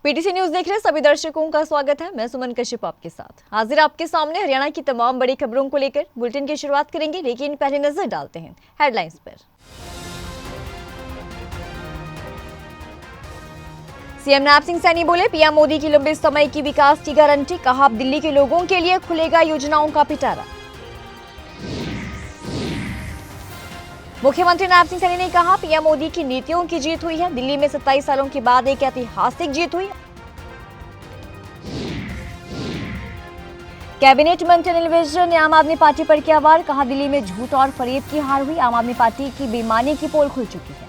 PTC news देख रहे सभी दर्शकों का स्वागत है। मैं सुमन कश्यप आपके साथ हाजिर आपके सामने हरियाणा की तमाम बड़ी खबरों को लेकर बुलेटिन की शुरुआत करेंगे, लेकिन पहले नजर डालते हैं हेडलाइंस पर। सीएम नैब सिंह सैनी बोले, पीएम मोदी की लंबे समय की विकास की गारंटी। कहा, अब दिल्ली के लोगों के लिए खुलेगा योजनाओं का पिटारा। मुख्यमंत्री नैब सिंह सैनी ने कहा, पीएम मोदी की नीतियों की जीत हुई है। दिल्ली में 27 सालों के बाद एक ऐतिहासिक जीत हुई। कैबिनेट मंत्री अनिल विज ने आम आदमी पार्टी पर किया वार। कहा, दिल्ली में झूठ और फरेब की हार हुई। आम आदमी पार्टी की बेईमानी की पोल खुल चुकी है।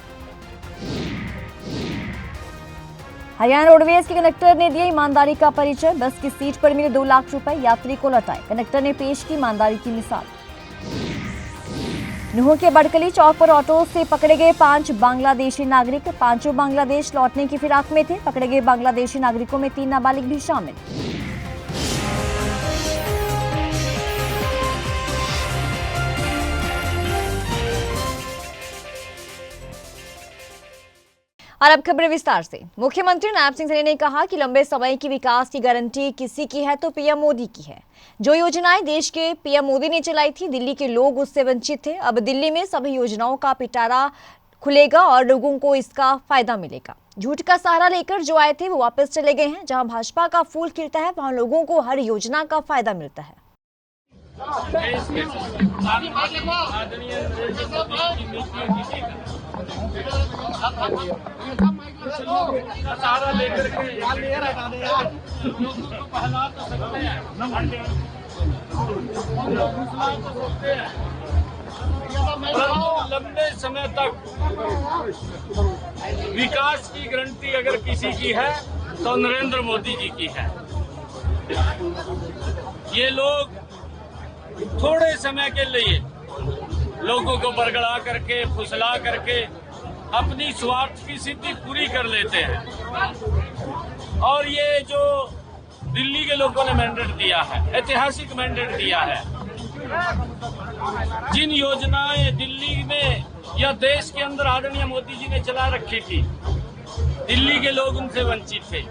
हरियाणा रोडवेज के कंडक्टर ने दिया ईमानदारी का परिचय। बस की सीट पर मिले 2 लाख रुपए, यात्री को लौटाए। कंडक्टर ने पेश की ईमानदारी की मिसाल। नुह के बड़कली चौक पर ऑटो से पकड़े गए 5 बांग्लादेशी नागरिक। 5 बांग्लादेश लौटने की फिराक में थे। पकड़े गए बांग्लादेशी नागरिकों में 3 नाबालिग भी शामिल। और अब खबरें विस्तार से। मुख्यमंत्री नैब सिंह सैनी ने कहा कि लंबे समय की विकास की गारंटी किसी की है तो पीएम मोदी की है। जो योजनाएं देश के पीएम मोदी ने चलाई थी, दिल्ली के लोग उससे वंचित थे। अब दिल्ली में सभी योजनाओं का पिटारा खुलेगा और लोगों को इसका फायदा मिलेगा। झूठ का सहारा लेकर जो आए थे वो वापस चले गए हैं। जहां भाजपा का फूल खिलता है, वहां लोगों को हर योजना का फायदा मिलता है। सहारा लेकर के लोगों को बहला तो सकते हैं, परंतु लंबे समय तक विकास की गारंटी अगर किसी की है तो नरेंद्र मोदी जी की है। ये लोग थोड़े समय के लिए लोगों को बरगड़ा करके, फुसला करके अपनी स्वार्थ की सिद्धि पूरी कर लेते हैं। और ये जो दिल्ली के लोगों ने मैंडेट दिया है, ऐतिहासिक मैंडेट दिया है, जिन योजनाएं दिल्ली में या देश के अंदर आदरणीय मोदी जी ने चला रखी थी, दिल्ली के लोग उनसे वंचित थे।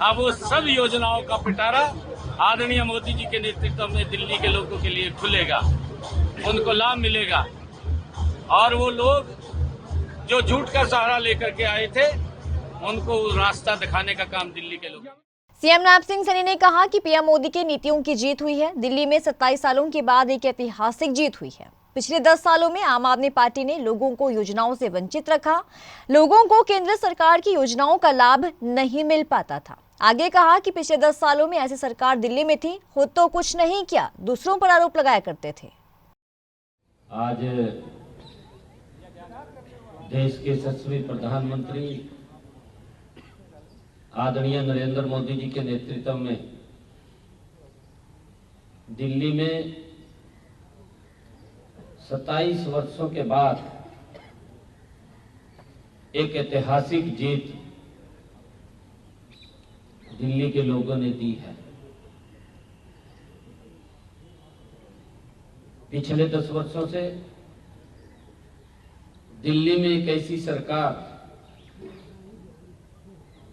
अब वो सब योजनाओं का पिटारा आदरणीय मोदी जी के नेतृत्व में दिल्ली के लोगों के लिए खुलेगा, उनको लाभ मिलेगा। और वो लोग जो झूठ का सहारा लेकर के आए थे, उनको रास्ता दिखाने का काम दिल्ली के लोग। सीएम नैब सिंह सैनी ने कहा कि पीएम मोदी के नीतियों की जीत हुई है। दिल्ली में 27 सालों के बाद एक ऐतिहासिक जीत हुई है। पिछले 10 सालों में आम आदमी पार्टी ने लोगों को योजनाओं से वंचित रखा। लोगों को केंद्र सरकार की योजनाओं का लाभ नहीं मिल पाता था। आगे कहा कि पिछले 10 सालों में ऐसी सरकार दिल्ली में थी, खुद तो कुछ नहीं किया, दूसरों पर आरोप लगाया करते थे। आज देश के यशस्वी प्रधानमंत्री आदरणीय नरेंद्र मोदी जी के नेतृत्व में दिल्ली में 27 वर्षों के बाद एक ऐतिहासिक जीत दिल्ली के लोगों ने दी है। पिछले 10 वर्षों से दिल्ली में एक ऐसी सरकार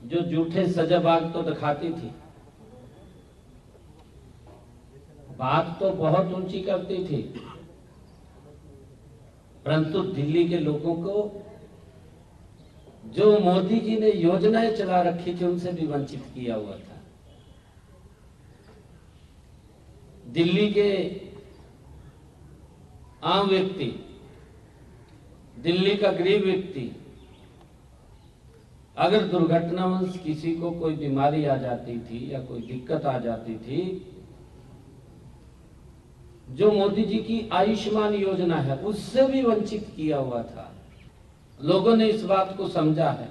जो झूठे सजाबाग तो दिखाती थी, बात तो बहुत ऊंची करती थी, परंतु दिल्ली के लोगों को जो मोदी जी ने योजनाएं चला रखी थी उनसे भी वंचित किया हुआ था। दिल्ली के आम व्यक्ति, दिल्ली का गरीब व्यक्ति अगर दुर्घटनावश किसी को कोई बीमारी आ जाती थी या कोई दिक्कत आ जाती थी, जो मोदी जी की आयुष्मान योजना है उससे भी वंचित किया हुआ था। लोगों ने इस बात को समझा है।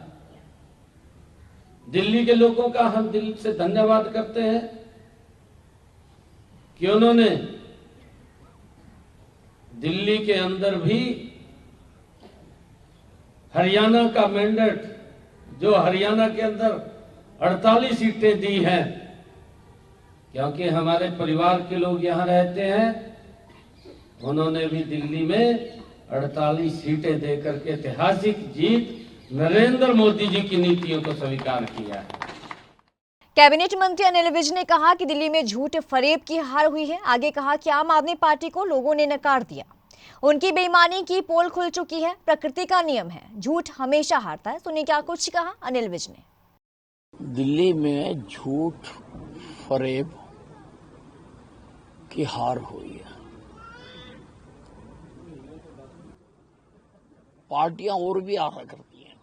दिल्ली के लोगों का हम दिल से धन्यवाद करते हैं कि उन्होंने दिल्ली के अंदर भी हरियाणा का मैंडेट, जो हरियाणा के अंदर 48 सीटें दी हैं, क्योंकि हमारे परिवार के लोग यहां रहते हैं, उन्होंने भी दिल्ली में 48 सीटें देकर के ऐतिहासिक जीत नरेंद्र मोदी जी की नीतियों को स्वीकार किया है। कैबिनेट मंत्री अनिल विज ने कहा कि दिल्ली में झूठ फरेब की हार हुई है। आगे कहा कि आम आदमी पार्टी को लोगों ने नकार दिया, उनकी बेईमानी की पोल खुल चुकी है। प्रकृति का नियम है, झूठ हमेशा हारता है। सुनिए क्या कुछ कहा अनिल विज ने। दिल्ली में झूठ फरेब की हार हुई है। पार्टियां और भी आशा करती हैं,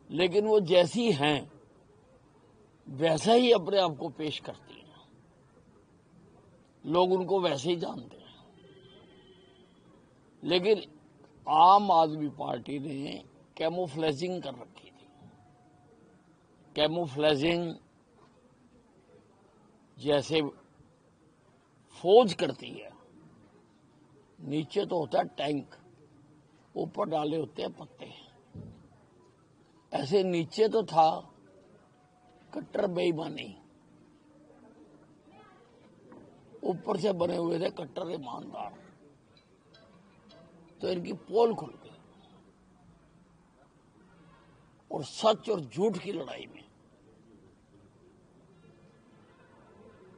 लेकिन वो जैसी हैं वैसा ही अपने आप को पेश करती हैं। लोग उनको वैसे ही जानते हैं। लेकिन आम आदमी पार्टी ने कैमोफ्लेजिंग कर रखी थी। कैमोफ्लेजिंग जैसे फौज करती है, नीचे तो होता है टैंक, ऊपर डाले होते हैं पत्ते। ऐसे नीचे तो था कट्टर बेईमानी, ऊपर से बने हुए थे कट्टर ईमानदार। तो इनकी पोल खुल गई और सच और झूठ की लड़ाई में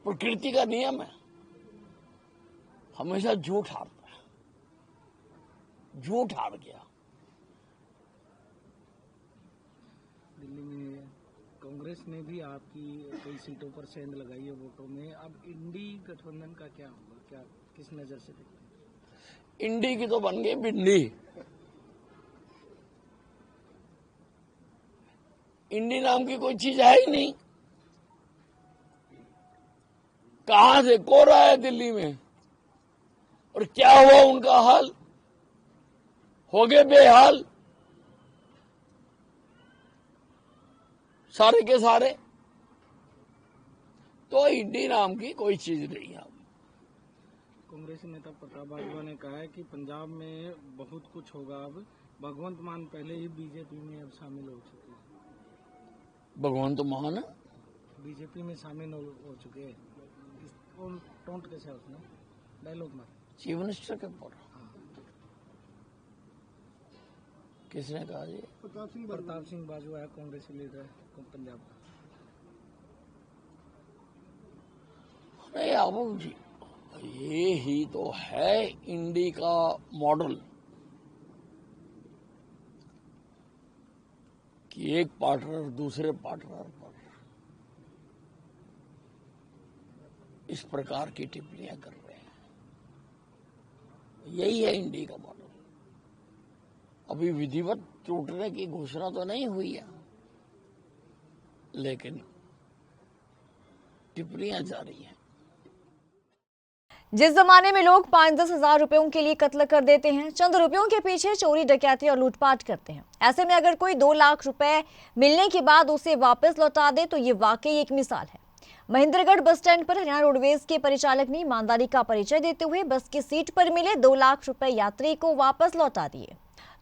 प्रकृति का नियम है, हमेशा झूठ हारता है। झूठ हार गया। दिल्ली में कांग्रेस ने भी आपकी कई सीटों पर सेंध लगाई है वोटों में। अब इंडी गठबंधन का क्या होगा, क्या किस नजर से देखते हैं? इंडी की तो बन गई भिंडी। इंडी नाम की कोई चीज है ही नहीं। कहां से कोरा है दिल्ली में, और क्या हुआ उनका हाल, हो गए बेहाल सारे के सारे। तो इंडी नाम की कोई चीज नहीं है। कांग्रेस नेता प्रताप बाजवा ने कहा है कि पंजाब में बहुत कुछ होगा। अब भगवंत मान पहले ही बीजेपी में अब शामिल हो चुके हैं। भगवंत मान बीजेपी में शामिल हो चुके हैं। टोंट कैसे है उसने डायलॉग में चीफ मिनिस्टर के ऊपर किसने कहा जी? प्रताप सिंह बाजवा है, कांग्रेसी लीडर है पंजाब का। अरे अब ये ही तो है इंडी का मॉडल कि एक पार्टनर दूसरे पार्टनर पर इस प्रकार की टिप्पणियां कर रहे हैं। यही है इंडी का मॉडल। अभी विधिवत टूटने की घोषणा तो नहीं हुई है, लेकिन टिप्पणियां जारी हैं। जिस जमाने में लोग 5-10 हजार रुपयों के लिए कत्ल कर देते हैं, चंद रुपयों के पीछे चोरी डकैती और लूटपाट करते हैं, ऐसे में अगर कोई 2 लाख रुपए मिलने के बाद उसे वापस लौटा दे तो ये वाकई एक मिसाल है। महेंद्रगढ़ बस स्टैंड पर हरियाणा रोडवेज के परिचालक ने ईमानदारी का परिचय देते हुए बस की सीट पर मिले 2 लाख रुपए यात्री को वापस लौटा दिए।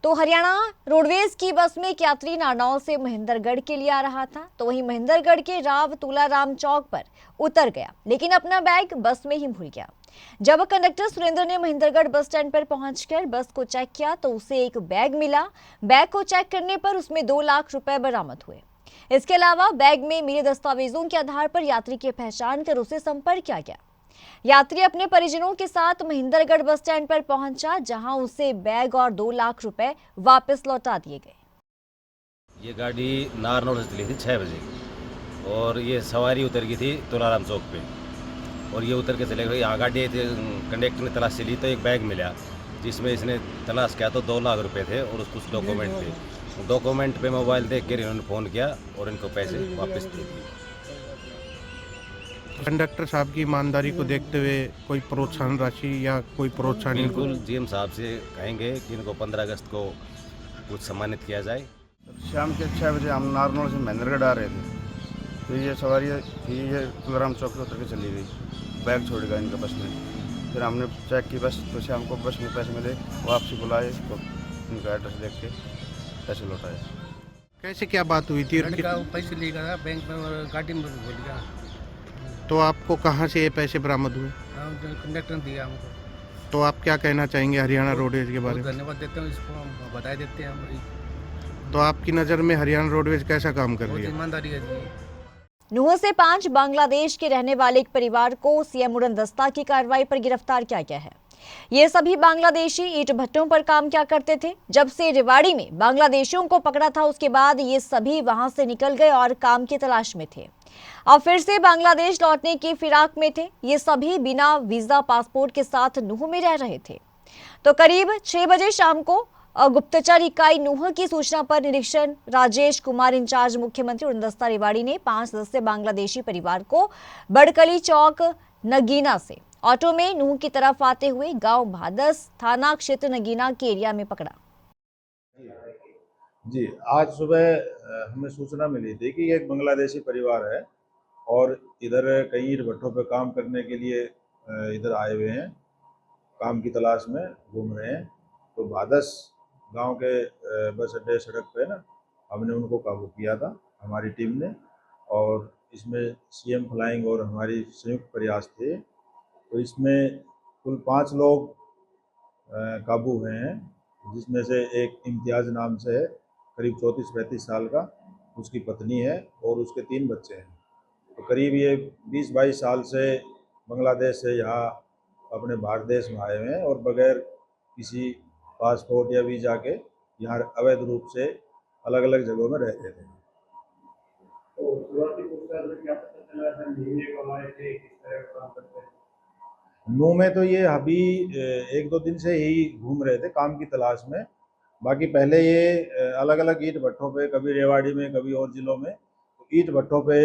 तो हरियाणा रोडवेज की बस में एक यात्री नारनौल से महेंद्रगढ़ के लिए आ रहा था, तो वहीं महेंद्रगढ़ के राव तुलाराम चौक पर उतर गया, लेकिन अपना बैग बस में ही भूल गया। जब कंडक्टर सुरेंद्र ने महेंद्रगढ़ बस स्टैंड पर पहुंचकर बस को चेक किया तो उसे एक बैग मिला। बैग को चेक करने पर उसमें 2 लाख रुपए बरामद हुए। इसके अलावा बैग में मिले दस्तावेजों के आधार पर यात्री की पहचान कर उसे संपर्क किया गया। यात्री अपने परिजनों के साथ महेंद्रगढ़ बस स्टैंड पर पहुंचा, जहां उसे बैग और 2 लाख रुपए वापस लौटा दिए गए। ये गाड़ी नारनौल से चली थी 6 बजे और ये सवारी उतर गई थी तुलाराम चौक पे, और ये उतर के चले गए। यहाँ गाड़ी कंडक्टर ने तलाश ली तो एक बैग मिला, जिसमें इसने तलाश किया तो 2 लाख रुपए थे और कुछ डॉक्यूमेंट थे। डॉक्यूमेंट पे मोबाइल देख कर इन्होंने फ़ोन किया और इनको पैसे वापस दे दिए। कंडक्टर साहब की ईमानदारी को देखते हुए कोई प्रोत्साहन राशि या कोई प्रोत्साहन? बिल्कुल जीएम साहब से कहेंगे कि इनको 15 अगस्त को कुछ सम्मानित किया जाए। शाम के 6 बजे हम नारनौल से महेंद्रगढ़ आ रहे थे, तो ये सवारी थी, ये तुलाराम चौक से उतर के चली गई, बैग छोड़ गया इनका बस में। फिर हमने चेक की बस, तो शाम को बस में पैसे मिले, वापसी बुलाए तो इनका एड्रेस देख के पैसे लौटाए। कैसे क्या बात हुई थी? पैसे ले गया बैंक में और गाड़ी में भूल गया। तो आपको कहाँ से ये पैसे बरामद हुए? कंडक्टर ने दिया हमको। तो आप क्या कहना चाहेंगे हरियाणा रोडवेज के बारे में? धन्यवाद देते हैं, इसको हम बधाई देते हैं। तो आपकी नज़र में हरियाणा रोडवेज कैसा काम कर रही है? ईमानदारी है जी। नुह से 5 बांग्लादेश के रहने वाले एक परिवार को सीएम उड़न दस्ता की कार्रवाई पर गिरफ्तार किया गया है। ये सभी बांग्लादेशी ईंट भट्टों पर काम किया करते थे। जब से रेवाड़ी में बांग्लादेशियों को पकड़ा था, उसके बाद ये सभी वहां से निकल गए और काम की तलाश में थे। अब फिर से बांग्लादेश लौटने की फिराक में थे। ये सभी बिना वीजा पासपोर्ट के साथ नुह में रह रहे थे। तो करीब 6 बजे शाम को गुप्तचर इकाई नुह की सूचना पर निरीक्षण राजेश कुमार इंचार्ज मुख्यमंत्री उड़न दस्ता रेवाड़ी ने 5 सदस्यीय बांग्लादेशी परिवार को बड़कली चौक नगीना से ऑटो में नुह की तरफ आते हुए गांव भादस थाना क्षेत्र नगीना के एरिया में पकड़ा। जी, आज सुबह हमें सूचना मिली थी कि एक बांग्लादेशी परिवार है और इधर कई ईंट भट्टों पे काम करने के लिए इधर आए हुए हैं, काम की तलाश में घूम रहे हैं। तो भादस गांव के बस अड्डे सड़क पे ना हमने उनको काबू किया था हमारी टीम ने, और इसमें सीएम फ्लाइंग और हमारी संयुक्त प्रयास थे। तो इसमें कुल 5 लोग काबू हुए हैं, जिसमें से एक इम्तियाज़ नाम से है, करीब 34-35 साल का, उसकी पत्नी है और उसके 3 बच्चे हैं। तो करीब ये 20-22 साल से बांग्लादेश से यहाँ अपने भारत देश में आए हुए हैं और बगैर किसी पासपोर्ट या वीज़ा के यहाँ अवैध रूप से अलग अलग जगहों में रहते थे। नूह में तो ये अभी 1-2 दिन से ही घूम रहे थे काम की तलाश में। बाकी पहले ये अलग अलग ईंट भट्टों पे, कभी रेवाड़ी में, कभी और ज़िलों में ईंट भट्टों पे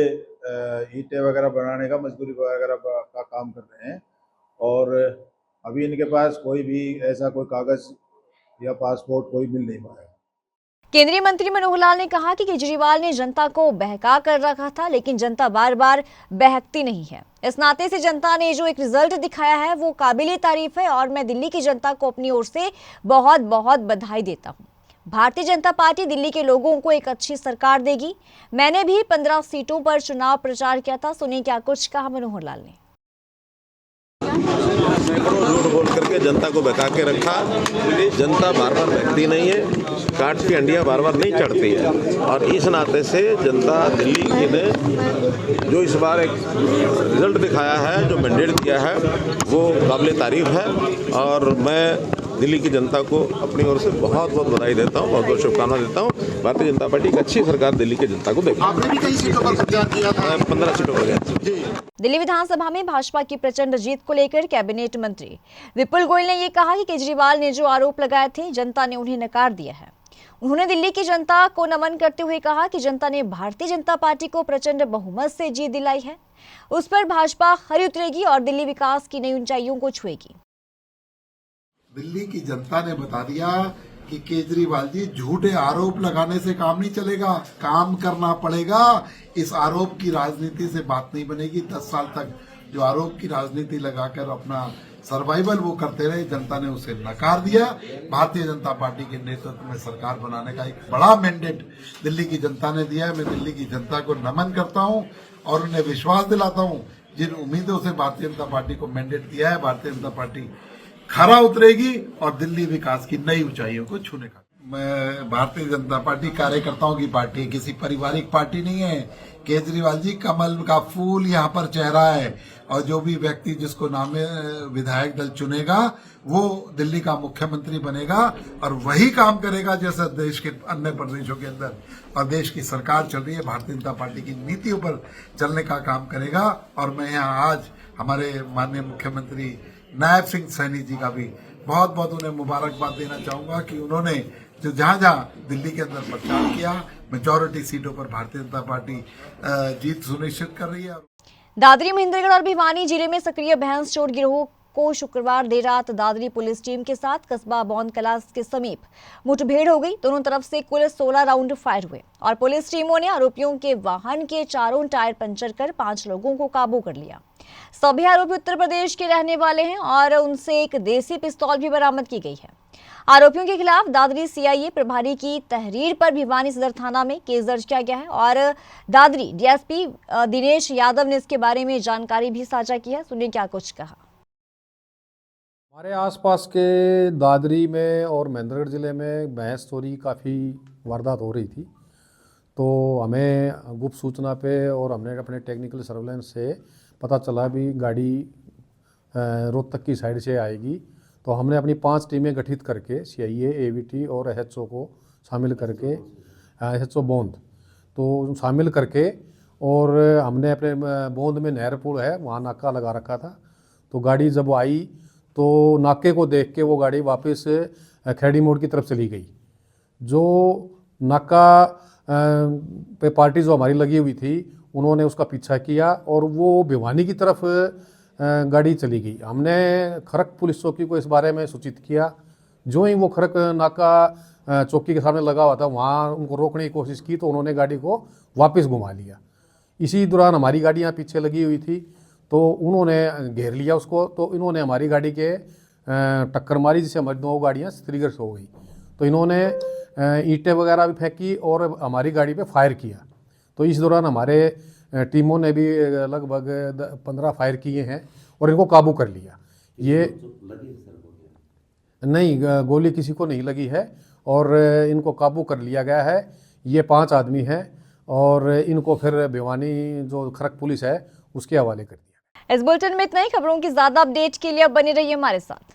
ईंटें वगैरह बनाने का, मजदूरी वगैरह का काम कर रहे हैं। और अभी इनके पास कोई भी ऐसा कोई कागज़ या पासपोर्ट कोई मिल नहीं पाया। केंद्रीय मंत्री मनोहर लाल ने कहा कि केजरीवाल ने जनता को बहका कर रखा था, लेकिन जनता बार बार बहकती नहीं है। इस नाते से जनता ने जो एक रिजल्ट दिखाया है वो काबिले तारीफ है और मैं दिल्ली की जनता को अपनी ओर से बहुत बहुत बधाई देता हूं। भारतीय जनता पार्टी दिल्ली के लोगों को एक अच्छी सरकार देगी। मैंने भी 15 सीटों पर चुनाव प्रचार किया था। सुनिए क्या कुछ कहा मनोहर लाल ने। सैकड़ों झूठ बोल करके जनता को बहका के रखा। जनता बार बार बहकती नहीं है, काट की अंडियां बार बार नहीं चढ़ती है। और इस नाते से जनता दिल्ली की ने जो इस बार एक रिजल्ट दिखाया है, जो मैंडेट दिया है, वो काबिले तारीफ है। और मैं दिल्ली की जनता को अपनी ओर से बहुत बहुत बधाई देता हूँ, बहुत बहुत शुभकामनाएं देता हूँ। भारतीय जनता पार्टी एक अच्छी सरकार दिल्ली की जनता को देगी। आपने भी कई सीटों पर प्रचार किया था। 15 सीटों पर गया। दिल्ली विधानसभा में भाजपा की प्रचंड जीत को लेकर कैबिनेट मंत्री विपुल गोयल ने ये कहा कि केजरीवाल ने जो आरोप लगाए थे, जनता ने उन्हें नकार दिया है। उन्होंने दिल्ली की जनता को नमन करते हुए कहा कि जनता ने भारतीय जनता पार्टी को प्रचंड बहुमत से जीत दिलाई है। उस पर भाजपा खरी उतरेगी और दिल्ली विकास की नई ऊंचाइयों को छुएगी। दिल्ली की जनता ने बता दिया कि केजरीवाल जी झूठे आरोप लगाने से काम नहीं चलेगा, काम करना पड़ेगा। इस आरोप की राजनीति से बात नहीं बनेगी। 10 साल तक जो आरोप की राजनीति लगाकर अपना सर्वाइवल वो करते रहे, जनता ने उसे नकार दिया। भारतीय जनता पार्टी के नेतृत्व में सरकार बनाने का एक बड़ा मैंडेट दिल्ली की जनता ने दिया है। मैं दिल्ली की जनता को नमन करता हूं और उन्हें विश्वास दिलाता हूं, जिन उम्मीदों से भारतीय जनता पार्टी को मैंडेट दिया है, भारतीय जनता पार्टी खरा उतरेगी और दिल्ली विकास की नई ऊंचाइयों को छूने का। मैं भारतीय जनता पार्टी कार्यकर्ताओं की पार्टी, किसी पारिवारिक पार्टी नहीं है। केजरीवाल जी कमल का फूल यहाँ पर चेहरा है और जो भी व्यक्ति जिसको नाम विधायक दल चुनेगा वो दिल्ली का मुख्यमंत्री बनेगा और वही काम करेगा जैसा देश के अन्य प्रदेशों के अंदर और देश की सरकार चल रही है, भारतीय जनता पार्टी की नीतियों पर चलने का काम करेगा। और मैं यहाँ आज हमारे माननीय मुख्यमंत्री नायब सिंह सैनी जी का भी बहुत बहुत उन्हें मुबारकबाद देना चाहूंगा कि उन्होंने जो जहां दिल्ली के अंदर प्रचार किया, मेजॉरिटी सीटों पर भारतीय जनता पार्टी जीत सुनिश्चित कर रही है। दादरी, महेंद्रगढ़ और भिवानी जिले में सक्रिय भैंस चोर गिरोह को शुक्रवार देर रात दादरी पुलिस टीम के साथ कस्बा बौंद कला के समीप मुठभेड़ हो गई। दोनों तरफ से कुल 16 राउंड फायर हुए और पुलिस टीमों ने आरोपियों के वाहन के चारों टायर पंचर कर 5 लोगों को काबू कर लिया। सभी आरोपी उत्तर प्रदेश के रहने वाले हैं और उनसे एक देसी पिस्तौल भी बरामद की गई है। आरोपियों के खिलाफ दादरी सीआईए प्रभारी की तहरीर पर भिवानी सदर थाना में केस दर्ज किया गया है और दादरी डीएसपी दिनेश यादव ने इसके बारे में जानकारी भी साझा की है। सुनिए क्या कुछ कहा। हमारे आसपास के दादरी में और महेंद्रगढ़ ज़िले में भैंस चोरी काफ़ी वारदात हो रही थी। तो हमें गुप्त सूचना पे और हमने अपने टेक्निकल सर्वेलेंस से पता चला भी गाड़ी रोहतक की साइड से आएगी। तो हमने अपनी 5 टीमें गठित करके CIA, AVT और SHO को शामिल करके SHO बोंद तो शामिल करके और हमने अपने बोंद में नहर पुल है वहाँ नाका लगा रखा था। तो गाड़ी जब आई तो नाके को देख के वो गाड़ी वापस खैड़ी मोड़ की तरफ चली गई। जो नाका पे पार्टी जो हमारी लगी हुई थी उन्होंने उसका पीछा किया और वो भिवानी की तरफ गाड़ी चली गई। हमने खरक पुलिस चौकी को इस बारे में सूचित किया। जो ही वो खरक नाका चौकी के सामने लगा हुआ था वहाँ उनको रोकने की कोशिश की तो उन्होंने गाड़ी को वापस घुमा लिया। इसी दौरान हमारी गाड़ियाँ पीछे लगी हुई थी तो उन्होंने घेर लिया उसको। तो इन्होंने हमारी गाड़ी के टक्कर मारी जिससे हमारी 2 गाड़ियाँ क्षतिग्रस्त हो गई। तो इन्होंने ईंटें वगैरह भी फेंकी और हमारी गाड़ी पे फायर किया। तो इस दौरान हमारे टीमों ने भी लगभग 15 फायर किए हैं और इनको काबू कर लिया। ये नहीं, गोली किसी को नहीं लगी है और इनको काबू कर लिया गया है। ये 5 आदमी हैं और इनको फिर भिवानी जो खरक पुलिस है उसके हवाले कर दिया। इस बुलेटिन में इतना ही। खबरों की ज्यादा अपडेट के लिए अब बने रहिए हमारे साथ।